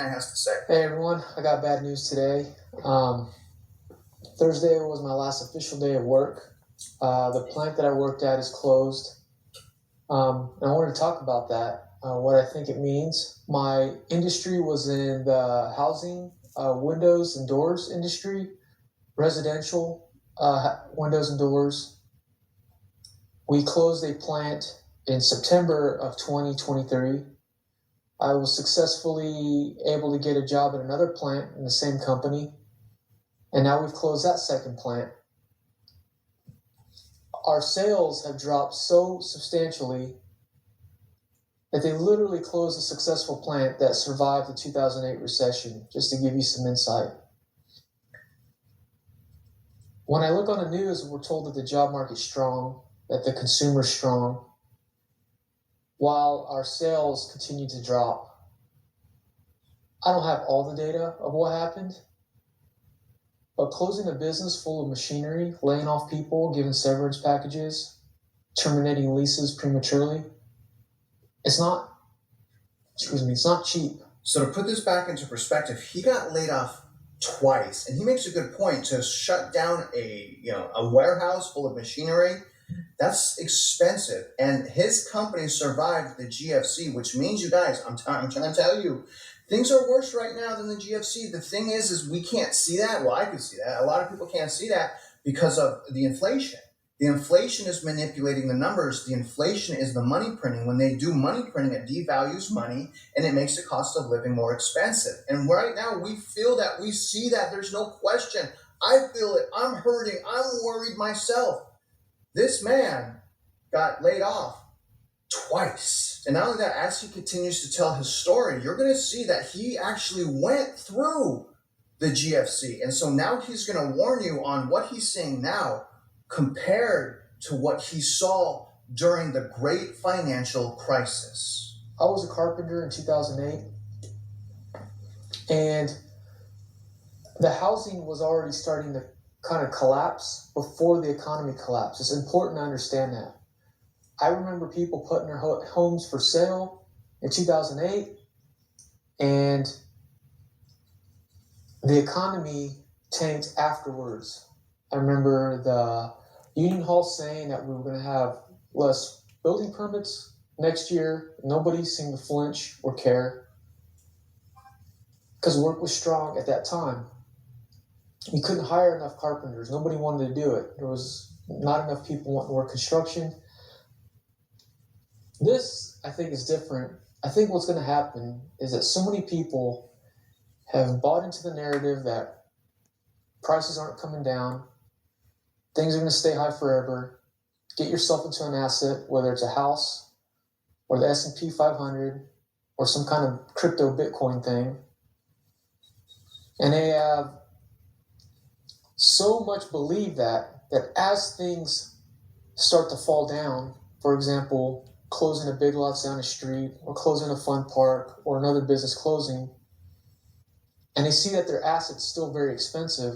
has to say. Hey everyone, I got bad news today. Thursday was my last official day of work. The plant that I worked at is closed. And I wanted to talk about that, what I think it means. My industry was in the housing, windows and doors industry, residential windows and doors. We closed a plant in September of 2023. I was successfully able to get a job at another plant in the same company, and now we've closed that second plant. Our sales have dropped so substantially that they literally closed a successful plant that survived the 2008 recession, just to give you some insight. When I look on the news, we're told that the job market's strong, that the consumer's strong, while our sales continue to drop. I don't have all the data of what happened, but closing a business full of machinery, laying off people, giving severance packages, terminating leases prematurely, it's not cheap. So to put this back into perspective, he got laid off twice, and he makes a good point. To shut down a warehouse full of machinery, that's expensive, and his company survived the GFC, which means, you guys, I'm trying to tell you, things are worse right now than the GFC. The thing is we can't see that. Well, I can see that. A lot of people can't see that because of the inflation. The inflation is manipulating the numbers. The inflation is the money printing. When they do money printing, it devalues money, and it makes the cost of living more expensive. And right now, we feel that. We see that. There's no question. I feel it. I'm hurting. I'm worried myself. This man got laid off twice. And not only that, as he continues to tell his story, you're going to see that he actually went through the GFC. And so now he's going to warn you on what he's saying now compared to what he saw during the great financial crisis. I was a carpenter in 2008, and the housing was already starting to kind of collapse before the economy collapsed. It's important to understand that. I remember people putting their homes for sale in 2008, and the economy tanked afterwards. I remember the Union Hall saying that we were going to have less building permits next year. Nobody seemed to flinch or care because work was strong at that time. You couldn't hire enough carpenters. Nobody wanted to do it. There was not enough people wanting to work construction. This, I think, is different. I think what's going to happen is that so many people have bought into the narrative that prices aren't coming down, things are going to stay high forever. Get yourself into an asset, whether it's a house or the S&P 500 or some kind of crypto Bitcoin thing. And they have so much believe that as things start to fall down, for example, closing a Big Lots down the street or closing a fun park or another business closing, and they see that their asset's still very expensive,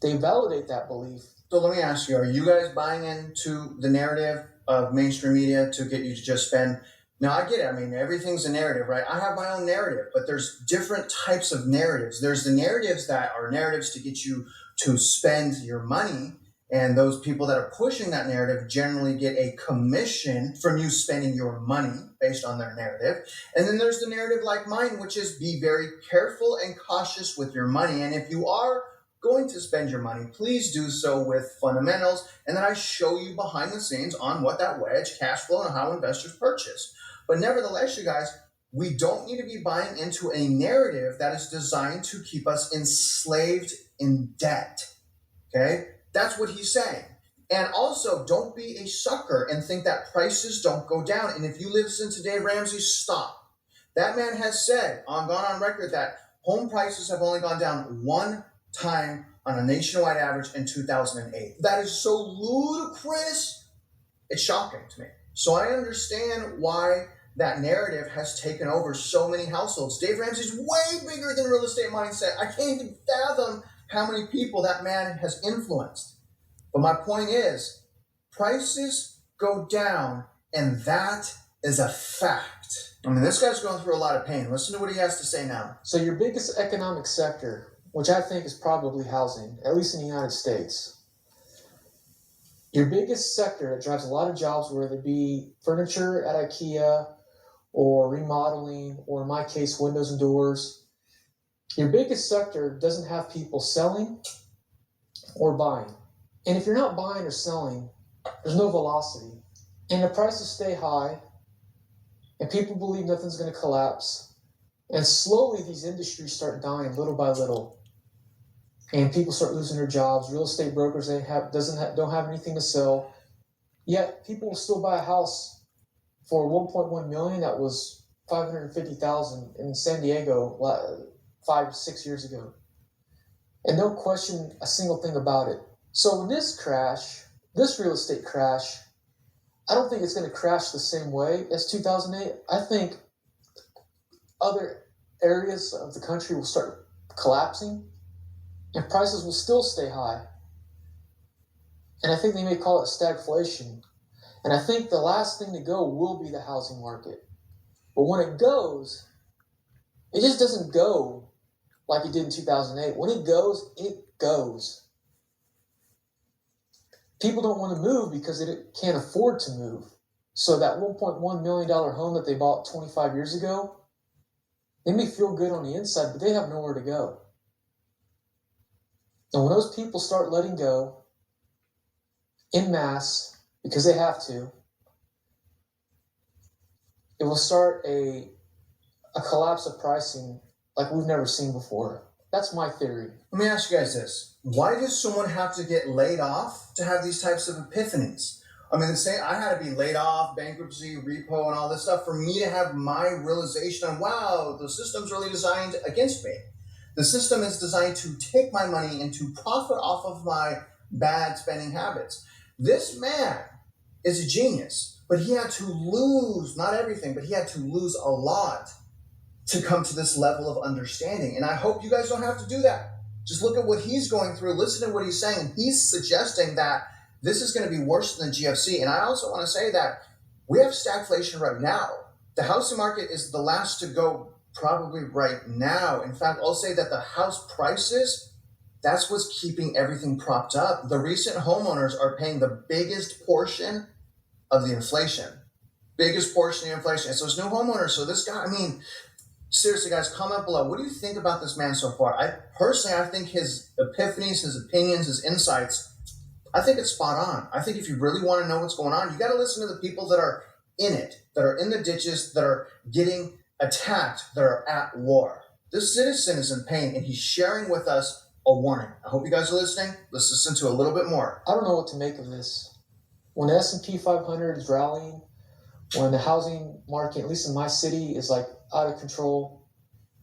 they validate that belief. So let me ask you, are you guys buying into the narrative of mainstream media to get you to just spend? Now, I get it. I mean, everything's a narrative, right? I have my own narrative, but there's different types of narratives. There's the narratives that are narratives to get you to spend your money, and those people that are pushing that narrative generally get a commission from you spending your money based on their narrative. And then there's the narrative like mine, which is be very careful and cautious with your money. And if you are going to spend your money, please do so with fundamentals. And then I show you behind the scenes on what that wedge, cash flow, and how investors purchase. But nevertheless, you guys, we don't need to be buying into a narrative that is designed to keep us enslaved in debt. Okay? That's what he's saying. And also, don't be a sucker and think that prices don't go down. And if you listen to Dave Ramsey, stop. That man has said, gone on record, that home prices have only gone down one time on a nationwide average in 2008. That is so ludicrous. It's shocking to me. So I understand why that narrative has taken over so many households. Dave Ramsey's way bigger than Real Estate Mindset. I can't even fathom how many people that man has influenced. But my point is, prices go down, and that is a fact. I mean, this guy's going through a lot of pain. Listen to what he has to say now. So your biggest economic sector, which I think is probably housing, at least in the United States, your biggest sector that drives a lot of jobs, whether it be furniture at IKEA or remodeling, or in my case, windows and doors, your biggest sector doesn't have people selling or buying. And if you're not buying or selling, there's no velocity. And the prices stay high, and people believe nothing's going to collapse. And slowly these industries start dying little by little. And people start losing their jobs. Real estate brokers don't have anything to sell. Yet people will still buy a house for $1.1 million that was $550,000 in San Diego 5-6 years ago. And don't question a single thing about it. So in this real estate crash, I don't think it's going to crash the same way as 2008. I think other areas of the country will start collapsing and prices will still stay high. And I think they may call it stagflation. And I think the last thing to go will be the housing market. But when it goes, it just doesn't go like it did in 2008. When it goes, it goes. People don't want to move because they can't afford to move. So that $1.1 million home that they bought 25 years ago, they may feel good on the inside, but they have nowhere to go. And when those people start letting go en masse, because they have to, it will start a collapse of pricing like we've never seen before. That's my theory. Let me ask you guys this. Why does someone have to get laid off to have these types of epiphanies? I mean, I had to be laid off, bankruptcy, repo, and all this stuff for me to have my realization on, wow, the system's really designed against me. The system is designed to take my money and to profit off of my bad spending habits. This man is a genius, but he had to lose, not everything, but he had to lose a lot to come to this level of understanding. And I hope you guys don't have to do that. Just look at what he's going through, listen to what he's saying. He's suggesting that this is going to be worse than the GFC. And I also want to say that we have stagflation right now. The housing market is the last to go probably right now. In fact, I'll say that the house prices, that's what's keeping everything propped up. The recent homeowners are paying the biggest portion of the inflation. Biggest portion of the inflation. So it's new homeowners. So this guy, I mean, seriously, guys, comment below. What do you think about this man so far? I think his epiphanies, his opinions, his insights, I think it's spot on. I think if you really want to know what's going on, you got to listen to the people that are in it, that are in the ditches, that are getting attacked, that are at war. This citizen is in pain, and he's sharing with us a warning. I hope you guys are listening. Let's listen to a little bit more. I don't know what to make of this. When the S&P 500 is rallying, when the housing market, at least in my city, is like out of control,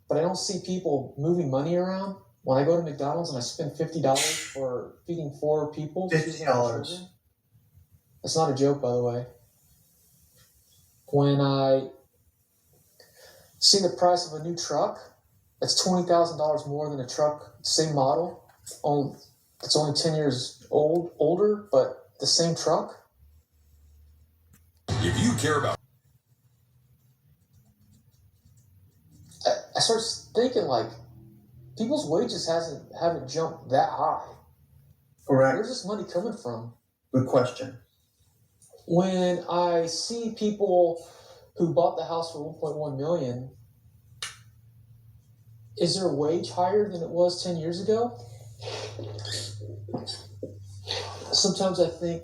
but I don't see people moving money around. When I go to McDonald's and I spend $50 for feeding 4 people, $50. That's not a joke, by the way. When I see the price of a new truck, that's $20,000 more than a truck, same model. It's only 10 years older, but the same truck. If you care about, I start thinking like people's wages haven't jumped that high. Correct. Where's this money coming from? Good question. When I see people who bought the house for $1.1 million, is their wage higher than it was 10 years ago? Sometimes I think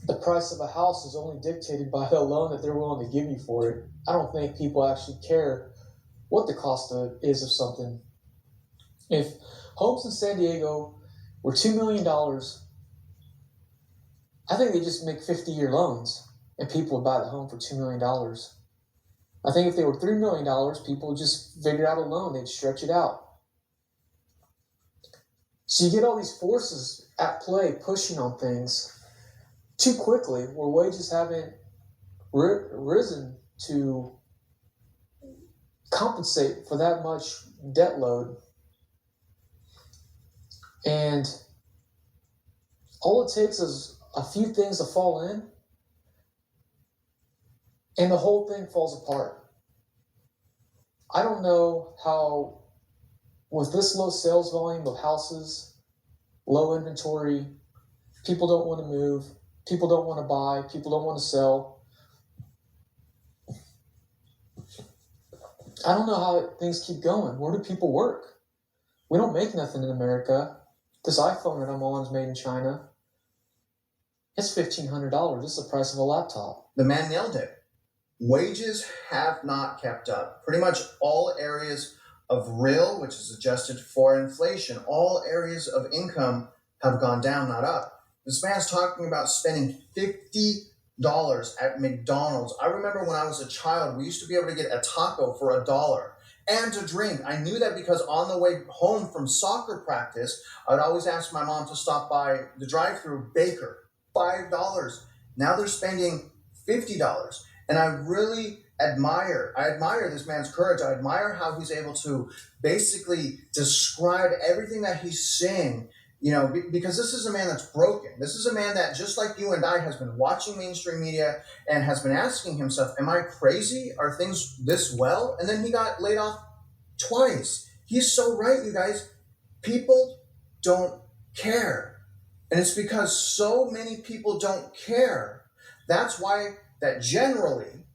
the price of a house is only dictated by the loan that they're willing to give you for it. I don't think people actually care what the cost is of something. If homes in San Diego were $2 million, I think they just make 50-year loans and people would buy the home for $2 million. I think if they were $3 million, people would just figure out a loan. They'd stretch it out. So you get all these forces at play pushing on things too quickly where wages haven't risen to compensate for that much debt load. And all it takes is a few things to fall in, and the whole thing falls apart. I don't know how, with this low sales volume of houses, low inventory, people don't want to move, people don't want to buy, people don't want to sell. I don't know how things keep going. Where do people work? We don't make nothing in America. This iPhone that I'm on is made in China. It's $1,500. It's the price of a laptop. The man nailed it. Wages have not kept up. Pretty much all areas of real, which is adjusted for inflation, all areas of income have gone down, not up. This man's talking about spending $50 at McDonald's. I remember when I was a child, we used to be able to get a taco for $1 and a drink. I knew that because on the way home from soccer practice, I'd always ask my mom to stop by the drive-through baker, $5. Now they're spending $50. And I really admire this man's courage. I admire how he's able to basically describe everything that he's saying, because this is a man that's broken. This is a man that, just like you and I, has been watching mainstream media and has been asking himself, am I crazy? Are things this well? And then he got laid off twice. He's so right, you guys. People don't care. And it's because so many people don't care. That's why that generally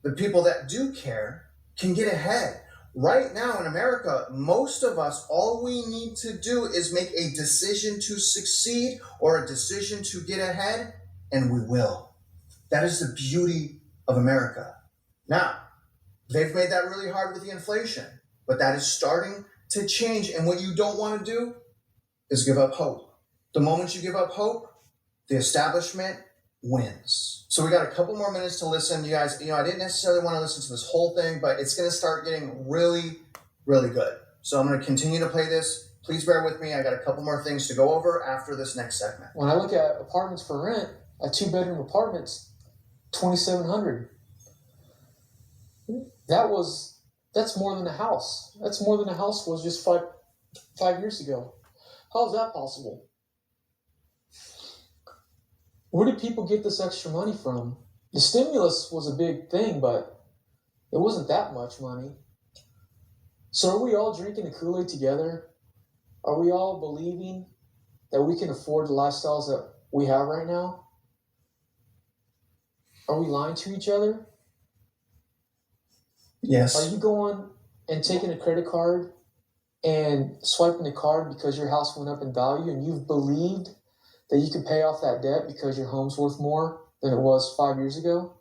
the people that do care can get ahead. Right now in America, most of us, all we need to do is make a decision to succeed or a decision to get ahead, and we will. That is the beauty of America. Now, they've made that really hard with the inflation, but that is starting to change. And what you don't want to do is give up hope. The moment you give up hope, the establishment wins. So we got a couple more minutes to listen. You guys, I didn't necessarily want to listen to this whole thing, but it's going to start getting really, really good. So I'm going to continue to play this. Please bear with me. I got a couple more things to go over after this next segment. When I look at apartments for rent, a 2-bedroom apartment's $2,700. That's more than a house. That's more than a house was just five years ago. How is that possible? Where did people get this extra money from? The stimulus was a big thing, but it wasn't that much money. So are we all drinking the Kool-Aid together? Are we all believing that we can afford the lifestyles that we have right now? Are we lying to each other? Yes. Are you going and taking a credit card and swiping the card because your house went up in value and you've believed that you can pay off that debt because your home's worth more than it was 5 years ago?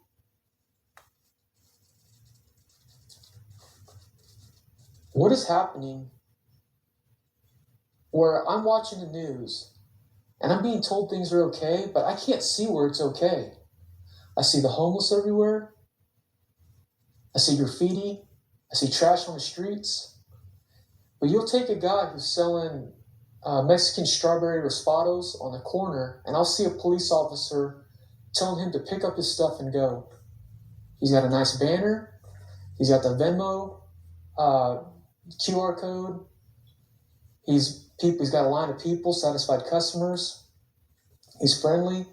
What is happening where I'm watching the news and I'm being told things are okay, but I can't see where it's okay? I see the homeless everywhere. I see graffiti. I see trash on the streets. But you'll take a guy who's selling Mexican strawberry raspados on the corner, and I'll see a police officer telling him to pick up his stuff and go. He's got a nice banner. He's got the Venmo QR code. He's got a line of people, satisfied customers. He's friendly.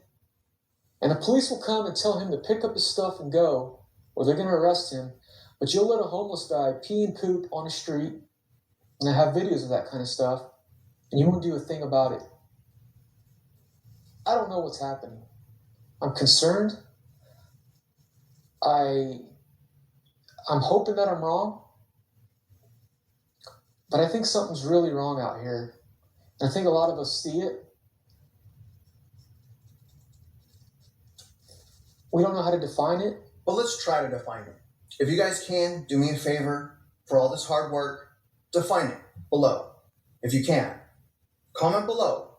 And the police will come and tell him to pick up his stuff and go, or they're going to arrest him. But you'll let a homeless guy pee and poop on the street, and I have videos of that kind of stuff, and you won't do a thing about it. I don't know what's happening. I'm concerned. I'm hoping that I'm wrong, but I think something's really wrong out here. And I think a lot of us see it. We don't know how to define it. Well, let's try to define it. If you guys can, do me a favor for all this hard work, define it below. If you can, comment below.